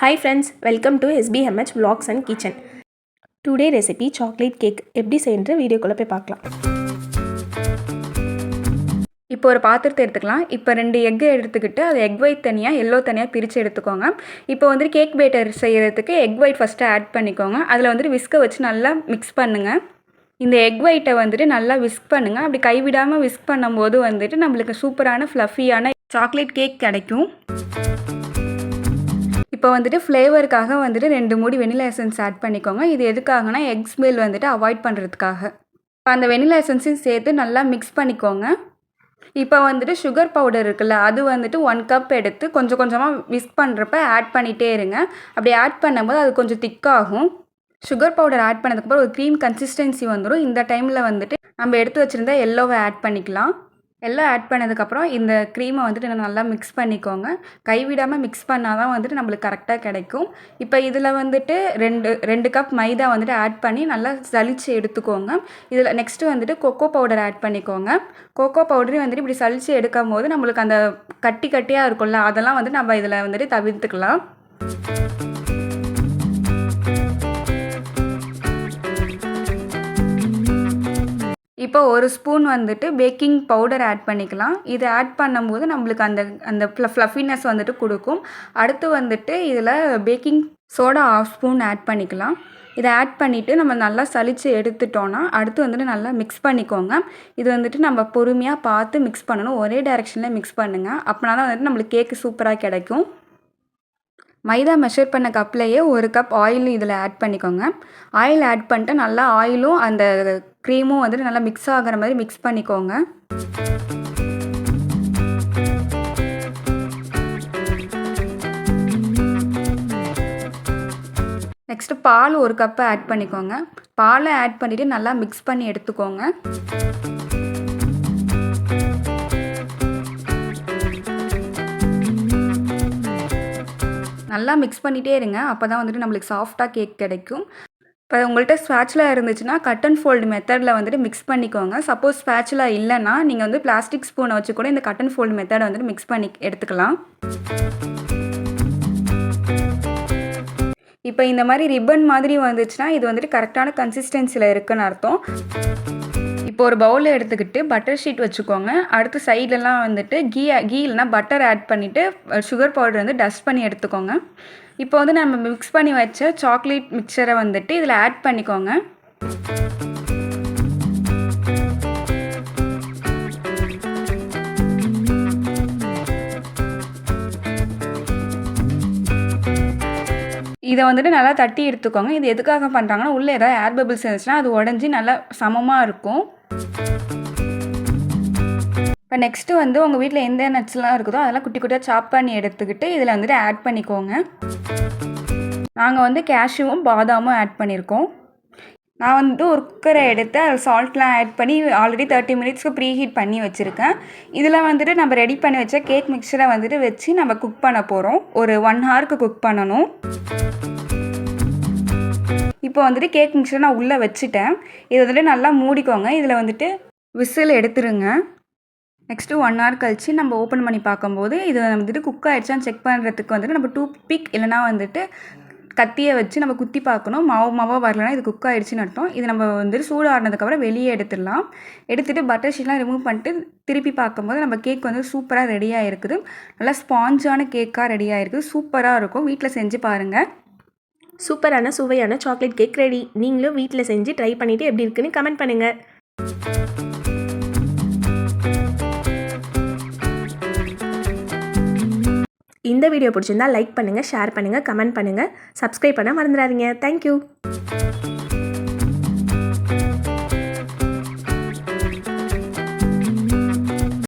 Hi friends, welcome to SBMH Vlogs and Kitchen. Today recipe chocolate cake எப்படி செய்யற வீடியோக்குள்ள போய் பார்க்கலாம். இப்போ ஒரு பாத்திரத்தை எடுத்துக்கலாம். இப்போ 2 எக் எடுத்துக்கிட்டு அது எக் ஒயிட் தனியா yellow தனியா பிரிச்சு எடுத்துக்கோங்க. இப்போ வந்து கேக் பேட்டர் செய்யிறதுக்கு எக் ஒயிட் ஃபர்ஸ்ட் ஆட் பண்ணிக்கோங்க. அதுல வந்து விஸ்க வச்சு நல்லா mix பண்ணுங்க. இந்த எக் ஒயிட்டை வந்துட்டு நல்லா விஸ்க் பண்ணுங்க. அப்படி கைவிடாம விஸ்க் பண்ணும்போது வந்துட்டு நமக்கு சூப்பரான ஃப்ளஃபியான சாக்லேட் கேக் கிடைக்கும். இப்போ வந்துட்டு ஃப்ளேவருக்காக வந்துட்டு 2 மூடி வெனிலா எசன்ஸ் ஆட் பண்ணிக்கோங்க. இது எதுக்காகனா எக் ஸ்மெல் வந்துட்டு அவாய்ட் பண்ணுறதுக்காக. இப்போ அந்த வெனிலா எசன்ஸையும் சேர்த்து நல்லா மிக்ஸ் பண்ணிக்கோங்க. இப்போ வந்துட்டு சுகர் பவுடர் இருக்குல்ல, அது வந்துட்டு 1 கப் எடுத்து கொஞ்சம் கொஞ்சமாக விஸ்க் பண்ணுறப்ப ஆட் பண்ணிகிட்டே இருங்க. அப்படி ஆட் பண்ணும்போது அது கொஞ்சம் திக்காகும். சுகர் பவுடர் ஆட் பண்ணதுக்கப்புறம் ஒரு க்ரீம் கன்சிஸ்டன்சி வந்துடும். இந்த டைமில் வந்துட்டு நம்ம எடுத்து வச்சுருந்தா எல்லோவை ஆட் பண்ணிக்கலாம். எல்லாம் ஆட் பண்ணதுக்கப்புறம் இந்த க்ரீமை வந்துட்டு நல்லா மிக்ஸ் பண்ணிக்கோங்க. கைவிடாமல் மிக்ஸ் பண்ணால் தான் வந்துட்டு நம்மளுக்கு கரெக்டாக கிடைக்கும். இப்போ இதில் வந்துட்டு 2 கப் மைதா வந்துட்டு ஆட் பண்ணி நல்லா சலிச்சு எடுத்துக்கோங்க. இதில் நெக்ஸ்ட்டு வந்துட்டு கொக்கோ பவுடர் ஆட் பண்ணிக்கோங்க. கொக்கோ பவுடரையும் வந்துட்டு இப்படி சலிச்சு எடுக்கும் போது நம்மளுக்கு அந்த கட்டியாக இருக்கும்ல, அதெல்லாம் வந்துட்டு நம்ம இதில் வந்துட்டு தவிர்த்துக்கலாம். இப்போ 1 ஸ்பூன் வந்துட்டு பேக்கிங் பவுடர் ஆட் பண்ணிக்கலாம். இது ஆட் பண்ணும்போது நம்மளுக்கு அந்த ஃப்ளஃபினஸ் வந்துட்டு கொடுக்கும். அடுத்து வந்துட்டு இதில் பேக்கிங் சோடா 1/2 ஸ்பூன் ஆட் பண்ணிக்கலாம். இதை ஆட் பண்ணிவிட்டு நம்ம நல்லா சலிச்சு எடுத்துட்டோன்னா அடுத்து வந்துட்டு நல்லா மிக்ஸ் பண்ணிக்கோங்க. இது வந்துட்டு நம்ம பொறுமையாக பார்த்து மிக்ஸ் பண்ணணும். ஒரே டைரெக்ஷனில் மிக்ஸ் பண்ணுங்கள். அப்படின்னா தான் வந்துட்டு நம்மளுக்கு கேக்கு சூப்பராக கிடைக்கும். மைதா மெஷர் பண்ண கப்லேயே 1 கப் ஆயில் இதில் ஆட் பண்ணிக்கோங்க. ஆயில் ஆட் பண்ணிட்டு நல்லா ஆயிலும் அந்த க்ரீமும் வந்துட்டு நல்லா மிக்ஸ் ஆகிற மாதிரி மிக்ஸ் பண்ணிக்கோங்க. நெக்ஸ்ட்டு பால் 1 கப்பு ஆட் பண்ணிக்கோங்க. பாலை ஆட் பண்ணிவிட்டு நல்லா மிக்ஸ் பண்ணி எடுத்துக்கோங்க. நல்லா மிக்ஸ் பண்ணிகிட்டே இருங்க. அப்போ தான் வந்துட்டு நம்மளுக்கு சாஃப்டாக கேக் கிடைக்கும். இப்போ உங்கள்கிட்ட ஸ்பேச்சுலா இருந்துச்சுன்னா கட் அண்ட் ஃபோல்டு மெத்தடில் வந்துட்டு மிக்ஸ் பண்ணிக்கோங்க. சப்போஸ் ஸ்பேச்சுலா இல்லைன்னா நீங்கள் வந்து பிளாஸ்டிக் ஸ்பூனை வச்சு கூட இந்த கட் அண்ட் ஃபோல்டு மெத்தடை வந்துட்டு மிக்ஸ் பண்ணி எடுத்துக்கலாம். இப்போ இந்த மாதிரி ரிப்பன் மாதிரி வந்துச்சுன்னா இது வந்துட்டு கரெக்டான கன்சிஸ்டன்சியில் இருக்குன்னு அர்த்தம். இப்போ ஒரு பவுலில் எடுத்துக்கிட்டு பட்டர் ஷீட் வச்சுக்கோங்க. அடுத்து சைட்லலாம் வந்துட்டு கீ இல்லைனா பட்டர் ஆட் பண்ணிவிட்டு சுகர் பவுடர் வந்து டஸ்ட் பண்ணி எடுத்துக்கோங்க. இப்போ வந்து நம்ம மிக்ஸ் பண்ணி வச்ச சாக்லேட் மிக்சரை வந்துட்டு இதில் ஆட் பண்ணிக்கோங்க. இதை வந்துட்டு நல்லா தட்டி எடுத்துக்கோங்க. இது எதுக்காக பண்ணுறாங்கன்னா உள்ளே ஏதாவது ஏர் பபிள்ஸ் இருந்துச்சுன்னா அது உடஞ்சி நல்லா சமமாக இருக்கும். இப்போ நெக்ஸ்ட்டு வந்து உங்கள் வீட்டில் எந்த நட்ஸ்லாம் இருக்குதோ அதெல்லாம் குட்டி குட்டியாக சாப் பண்ணி எடுத்துக்கிட்டு இதில் வந்துட்டு ஆட் பண்ணிக்கோங்க. நாங்கள் வந்து கேஷ்யூவும் பாதாமும் ஆட் பண்ணியிருக்கோம். நான் வந்துட்டு ஒரு குக்கரை எடுத்து அதில் சால்ட்லாம் ஆட் பண்ணி ஆல்ரெடி 30 மினிட்ஸ்க்கு ப்ரீ ஹீட் பண்ணி வச்சுருக்கேன். இதில் வந்துட்டு நம்ம ரெடி பண்ணி வச்ச கேக் மிக்சரை வந்துட்டு வச்சு நம்ம குக் பண்ண போகிறோம். ஒரு 1 ஹவருக்கு குக் பண்ணணும். இப்போ வந்துட்டு கேக் மிக்சரை நான் உள்ளே வச்சுட்டேன். இது வந்துட்டு நல்லா மூடிக்கோங்க. இதில் வந்துட்டு விசில் எடுத்துருங்க. நெக்ஸ்ட்டு 1 ஹவர் கழிச்சு நம்ம ஓப்பன் பண்ணி பார்க்கும்போது இது வந்துட்டு குக் ஆகிடுச்சான்னு செக் பண்ணுறதுக்கு வந்துட்டு நம்ம டூத்பிக் இல்லைனா வந்துட்டு கத்தியை வச்சு நம்ம குத்தி பார்க்கணும். மாவாக வரலன்னா இது குக் ஆகிடுச்சின்னு அர்த்தம். இது நம்ம வந்துட்டு சூடு ஆடினதுக்கப்புறம் வெளியே எடுத்துடலாம். எடுத்துகிட்டு பட்டர் ஷீட்லாம் ரிமூவ் பண்ணிட்டு திருப்பி பார்க்கும்போது நம்ம கேக் வந்து சூப்பராக ரெடியாக இருக்குது. நல்லா ஸ்பாஞ்சான கேக்காக ரெடியாக இருக்குது. சூப்பராக இருக்கும். வீட்டில் செஞ்சு பாருங்கள். சூப்பரான சுவையான சாக்லேட் கேக் ரெடி. நீங்களும் வீட்டில் செஞ்சு ட்ரை பண்ணிவிட்டு எப்படி இருக்குன்னு கமெண்ட் பண்ணுங்கள். இந்த வீடியோ பிடிச்சிருந்தா லைக் பண்ணுங்கள், ஷேர் பண்ணுங்கள், கமெண்ட் பண்ணுங்கள், சப்ஸ்கிரைப் பண்ண மறந்துடாதீங்க. தேங்க்யூ.